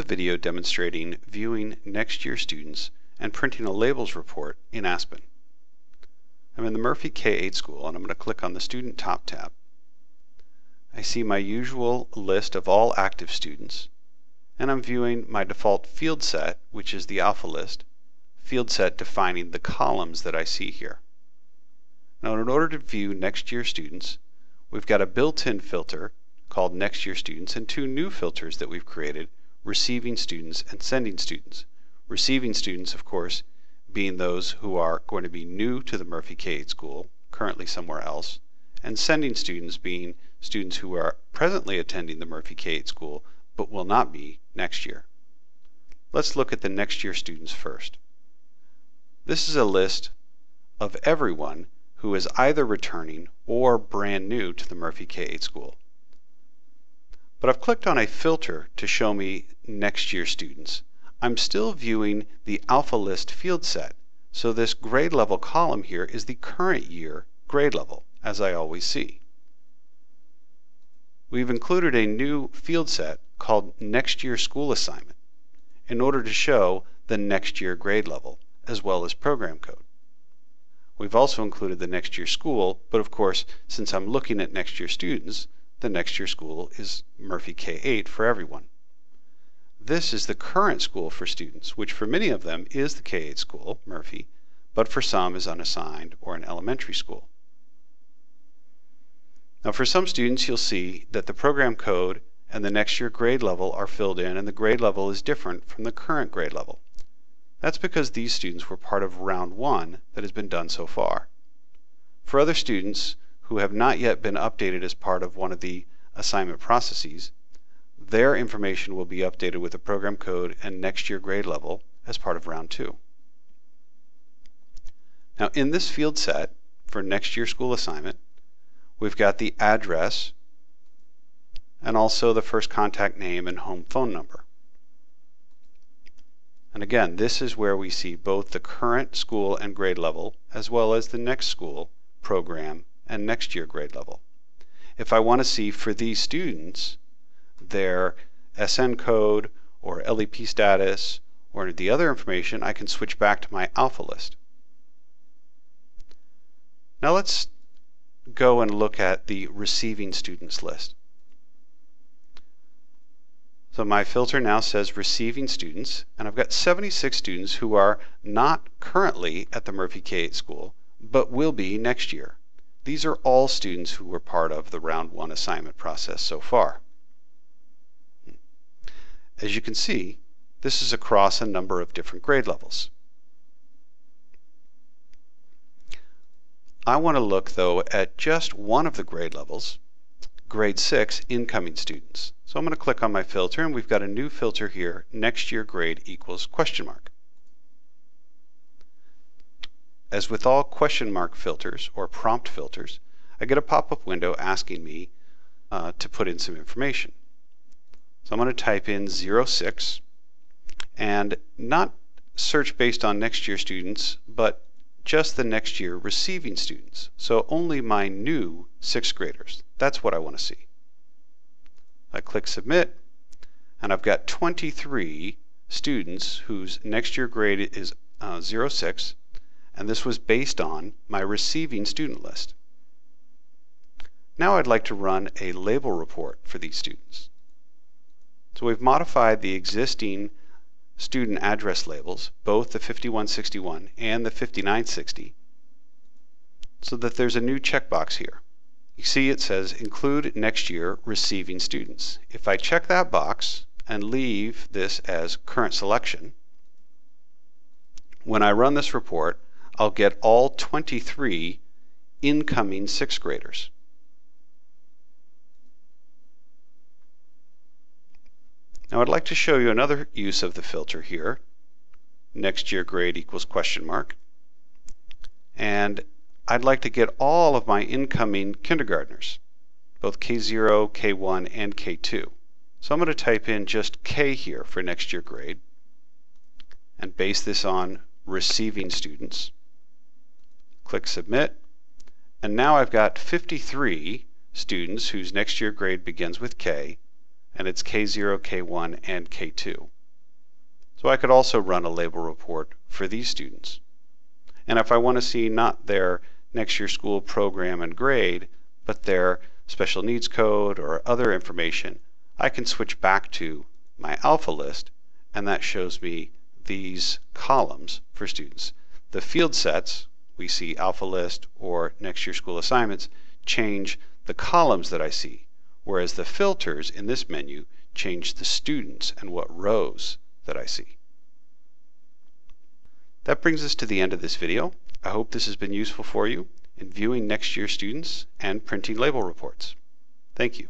a video demonstrating viewing next year students and printing a labels report in Aspen. I'm in the Murphy K-8 school and I'm going to click on the Student Top tab. I see my usual list of all active students, and I'm viewing my default field set, which is the alpha list, field set defining the columns that I see here. Now, in order to view next year students, we've got a built-in filter called Next Year Students and two new filters that we've created, Receiving Students and Sending Students. Receiving students, of course, being those who are going to be new to the Murphy K-8 school, currently somewhere else, and sending students being students who are presently attending the Murphy K-8 school but will not be next year. Let's look at the next year students first. This is a list of everyone who is either returning or brand new to the Murphy K-8 school. But I've clicked on a filter to show me next year students. I'm still viewing the alpha list field set, so this grade level column here is the current year grade level, as I always see. We've included a new field set called Next Year School Assignment in order to show the next year grade level as well as program code. We've also included the next year school, but of course, since I'm looking at next year students, the next year school is Murphy K-8 for everyone. This is the current school for students, which for many of them is the K-8 school, Murphy, but for some is unassigned or an elementary school. Now for some students you'll see that the program code and the next year grade level are filled in and the grade level is different from the current grade level. That's because these students were part of round 1 that has been done so far. For other students who have not yet been updated as part of one of the assignment processes, their information will be updated with the program code and next year grade level as part of round 2. Now in this field set for next year school assignment, we've got the address and also the first contact name and home phone number. And again, this is where we see both the current school and grade level as well as the next school, program, and next year grade level. If I want to see for these students their SN code or LEP status or the other information, I can switch back to my alpha list. Now let's go and look at the receiving students list. So my filter now says receiving students, and I've got 76 students who are not currently at the Murphy K-8 school, but will be next year. These are all students who were part of the round 1 assignment process so far. As you can see, this is across a number of different grade levels. I want to look though at just one of the grade levels, grade 6 incoming students. So I'm going to click on my filter and we've got a new filter here, next year grade equals question mark. As with all question mark filters or prompt filters, I get a pop-up window asking me to put in some information. So I'm going to type in 06 and not search based on next year students, but just the next year receiving students. So only my new 6th graders. That's what I want to see. I click submit and I've got 23 students whose next year grade is 06, and this was based on my receiving student list. Now I'd like to run a label report for these students. So we've modified the existing student address labels, both the 5161 and the 5960, so that there's a new checkbox here. You see it says include next year receiving students. If I check that box and leave this as current selection, when I run this report, I'll get all 23 incoming 6th graders. Now I'd like to show you another use of the filter here, next year grade equals question mark, and I'd like to get all of my incoming kindergartners, both K0, K1, and K2. So I'm going to type in just K here for next year grade and base this on receiving students. Click submit, and now I've got 53 students whose next year grade begins with K and it's K0, K1, and K2. So I could also run a label report for these students. And if I want to see not their next year school program and grade, but their special needs code or other information, I can switch back to my alpha list, and that shows me these columns for students. The field sets, we see alpha list or next year school assignments, change the columns that I see, whereas the filters in this menu change the students and what rows that I see. That brings us to the end of this video. I hope this has been useful for you in viewing next year students and printing label reports. Thank you.